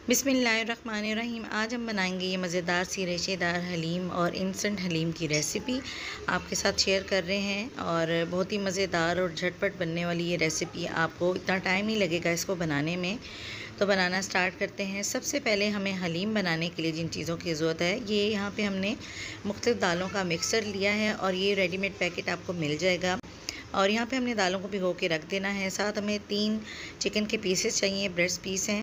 बिस्मिल्लाहिर्रहमानिर्रहीम। आज हम बनाएंगे ये मज़ेदार सी रेशेदार हलीम और इंस्टेंट हलीम की रेसिपी आपके साथ शेयर कर रहे हैं। और बहुत ही मज़ेदार और झटपट बनने वाली ये रेसिपी, आपको इतना टाइम नहीं लगेगा इसको बनाने में। तो बनाना स्टार्ट करते हैं। सबसे पहले हमें हलीम बनाने के लिए जिन चीज़ों की ज़रूरत है, ये यहाँ पे हमने मुख्तलिफ़ दालों का मिक्सर लिया है और ये रेडीमेड पैकेट आपको मिल जाएगा। और यहाँ पे हमने दालों को भिगो के रख देना है। साथ हमें 3 चिकन के पीसेस चाहिए, ब्रेस्ट पीस हैं।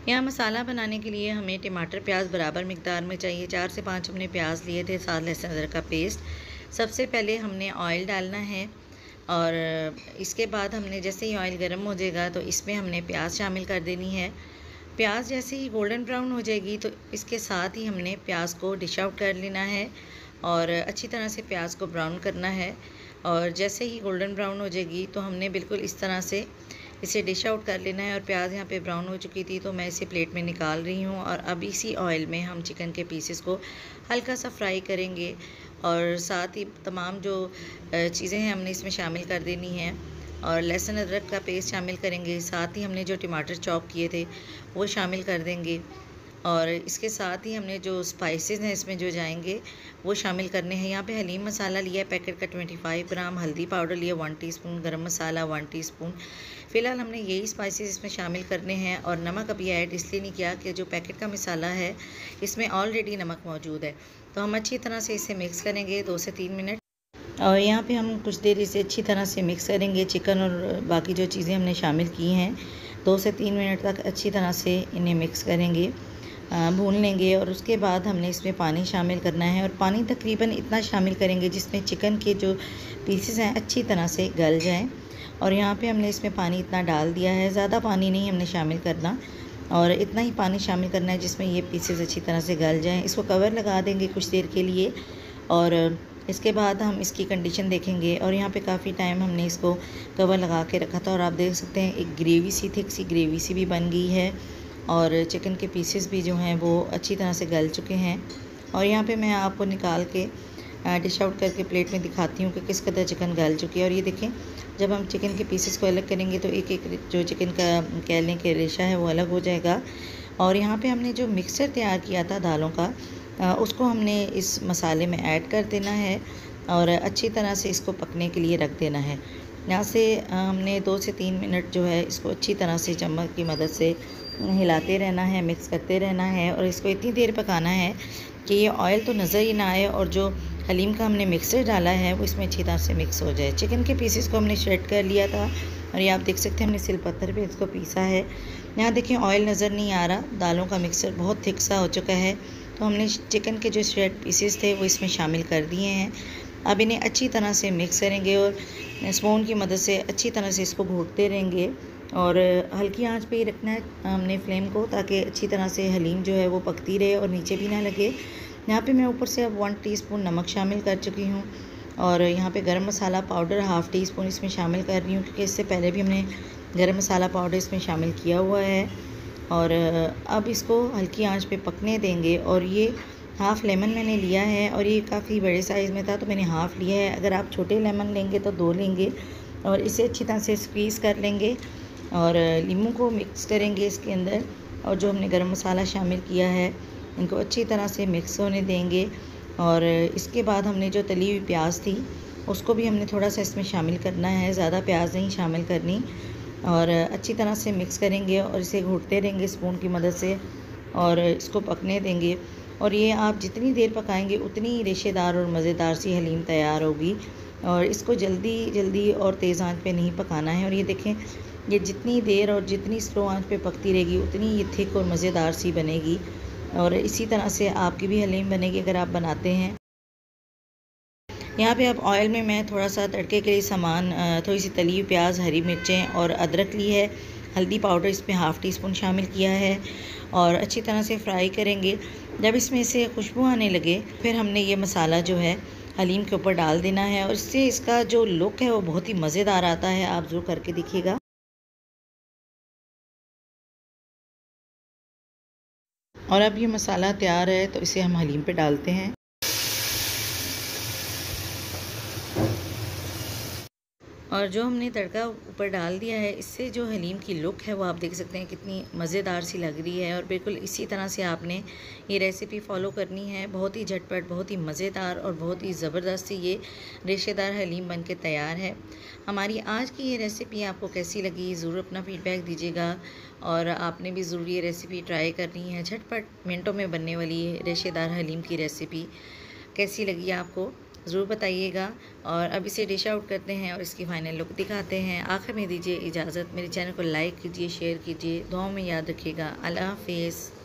यहाँ मसाला बनाने के लिए हमें टमाटर प्याज बराबर मिकदार में चाहिए। 4 से 5 हमने प्याज लिए थे, साथ लहसुन अदरक का पेस्ट। सबसे पहले हमने ऑयल डालना है और इसके बाद हमने जैसे ही ऑयल गर्म हो जाएगा तो इसमें हमने प्याज शामिल कर देनी है। प्याज जैसे ही गोल्डन ब्राउन हो जाएगी तो इसके साथ ही हमने प्याज को डिश आउट कर लेना है और अच्छी तरह से प्याज को ब्राउन करना है। और जैसे ही गोल्डन ब्राउन हो जाएगी तो हमने बिल्कुल इस तरह से इसे डिश आउट कर लेना है। और प्याज यहाँ पे ब्राउन हो चुकी थी तो मैं इसे प्लेट में निकाल रही हूँ। और अब इसी ऑयल में हम चिकन के पीसेस को हल्का सा फ्राई करेंगे और साथ ही तमाम जो चीज़ें हैं हमने इसमें शामिल कर देनी है। और लहसुन अदरक का पेस्ट शामिल करेंगे, साथ ही हमने जो टमाटर चॉप किए थे वो शामिल कर देंगे। और इसके साथ ही हमने जो स्पाइसेस हैं इसमें जो जाएंगे वो शामिल करने हैं। यहाँ पे हलीम मसाला लिया है पैकेट का 25 ग्राम, हल्दी पाउडर लिया 1 टीस्पून, गरम मसाला 1 टीस्पून। फ़िलहाल हमने यही स्पाइसेस इसमें शामिल करने हैं। और नमक अभी ऐड इसलिए नहीं किया कि जो पैकेट का मसाला है इसमें ऑलरेडी नमक मौजूद है। तो हम अच्छी तरह से इसे मिक्स करेंगे 2 से 3 मिनट। और यहाँ पे हम कुछ देर इसे अच्छी तरह से मिक्स करेंगे। चिकन और बाकी जो चीज़ें हमने शामिल की हैं 2 से 3 मिनट तक अच्छी तरह से इन्हें मिक्स करेंगे, भून लेंगे। और उसके बाद हमने इसमें पानी शामिल करना है और पानी तकरीबन इतना शामिल करेंगे जिसमें चिकन के जो पीसेस हैं अच्छी तरह से गल जाएं। और यहाँ पे हमने इसमें पानी इतना डाल दिया है, ज़्यादा पानी नहीं हमने शामिल करना और इतना ही पानी शामिल करना है जिसमें ये पीसेस अच्छी तरह से गल जाएं। इसको कवर लगा देंगे कुछ देर के लिए और इसके बाद हम इसकी कंडीशन देखेंगे। और यहाँ पे काफ़ी टाइम हमने इसको कवर लगा के रखा था और आप देख सकते हैं एक ग्रेवी सी, थिक सी ग्रेवी सी भी बन गई है और चिकन के पीसेस भी जो हैं वो अच्छी तरह से गल चुके हैं। और यहाँ पे मैं आपको निकाल के डिश आउट करके प्लेट में दिखाती हूँ कि किस कदर चिकन गल चुकी है। और ये देखें, जब हम चिकन के पीसेस को अलग करेंगे तो एक एक जो चिकन का कह लें कि रेशा है वो अलग हो जाएगा। और यहाँ पे हमने जो मिक्सचर तैयार किया था दालों का, उसको हमने इस मसाले में ऐड कर देना है और अच्छी तरह से इसको पकने के लिए रख देना है। यहाँ से हमने 2 से 3 मिनट जो है इसको अच्छी तरह से चम्मच की मदद से हिलाते रहना है, मिक्स करते रहना है। और इसको इतनी देर पकाना है कि ये ऑयल तो नज़र ही ना आए और जो हलीम का हमने मिक्सर डाला है वो इसमें अच्छी तरह से मिक्स हो जाए। चिकन के पीसेस को हमने श्रेड कर लिया था और ये आप देख सकते हैं हमने सिलपत्थर पे इसको पीसा है। यहाँ देखें ऑयल नज़र नहीं आ रहा, दालों का मिक्सर बहुत थिक सा हो चुका है। तो हमने चिकन के जो श्रेड पीसेस थे वो इसमें शामिल कर दिए हैं। अब इन्हें अच्छी तरह से मिक्स करेंगे और स्पून की मदद से अच्छी तरह से इसको घोटते रहेंगे और हल्की आंच पे ही रखना है हमने फ्लेम को, ताकि अच्छी तरह से हलीम जो है वो पकती रहे और नीचे भी ना लगे। यहाँ पे मैं ऊपर से अब 1 टीस्पून नमक शामिल कर चुकी हूँ और यहाँ पे गरम मसाला पाउडर 1/2 टीस्पून इसमें शामिल कर रही हूँ क्योंकि इससे पहले भी हमने गरम मसाला पाउडर इसमें शामिल किया हुआ है। और अब इसको हल्की आंच पे पकने देंगे। और ये हाफ़ लेमन मैंने लिया है और ये काफ़ी बड़े साइज़ में था तो मैंने हाफ़ लिया है। अगर आप छोटे लेमन लेंगे तो 2 लेंगे और इसे अच्छी तरह से स्क्वीज़ कर लेंगे और नींबू को मिक्स करेंगे इसके अंदर। और जो हमने गरम मसाला शामिल किया है इनको अच्छी तरह से मिक्स होने देंगे। और इसके बाद हमने जो तली हुई प्याज थी उसको भी हमने थोड़ा सा इसमें शामिल करना है, ज़्यादा प्याज नहीं शामिल करनी। और अच्छी तरह से मिक्स करेंगे और इसे घोटते रहेंगे स्पून की मदद से और इसको पकने देंगे। और ये आप जितनी देर पकाएंगे उतनी ही रेशेदार और मज़ेदार सी हलीम तैयार होगी। और इसको जल्दी जल्दी और तेज़ आंच पे नहीं पकाना है। और ये देखें, ये जितनी देर और जितनी स्लो आंच पे पकती रहेगी उतनी ये थिक और मज़ेदार सी बनेगी। और इसी तरह से आपकी भी हलीम बनेगी अगर आप बनाते हैं। यहाँ पे अब ऑयल में मैं थोड़ा सा तड़के के लिए सामान, थोड़ी सी तली हुई प्याज, हरी मिर्चें और अदरक ली है। हल्दी पाउडर इसमें 1/2 टीस्पून शामिल किया है और अच्छी तरह से फ्राई करेंगे। जब इसमें से खुशबू आने लगे फिर हमने ये मसाला जो है हलीम के ऊपर डाल देना है और इससे इसका जो लुक है वो बहुत ही मज़ेदार आता है। आप ज़रूर करके देखिएगा। और अब ये मसाला तैयार है तो इसे हम हलीम पे डालते हैं। और जो हमने तड़का ऊपर डाल दिया है, इससे जो हलीम की लुक है वो आप देख सकते हैं कितनी मज़ेदार सी लग रही है। और बिल्कुल इसी तरह से आपने ये रेसिपी फ़ॉलो करनी है। बहुत ही झटपट, बहुत ही मज़ेदार और बहुत ही ज़बरदस्त ये रेशेदार हलीम बन के तैयार है। हमारी आज की ये रेसिपी आपको कैसी लगी, ज़रूर अपना फ़ीडबैक दीजिएगा। और आपने भी ज़रूर ये रेसिपी ट्राई करनी है। झटपट मिनटों में बनने वाली रेशेदार हलीम की रेसिपी कैसी लगी आपको, ज़रूर बताइएगा। और अब इसे डिश आउट करते हैं और इसकी फ़ाइनल लुक दिखाते हैं। आखिर में दीजिए इजाज़त, मेरे चैनल को लाइक कीजिए, शेयर कीजिए, दुआओं में याद रखिएगा। अल्लाह हाफ़िज़।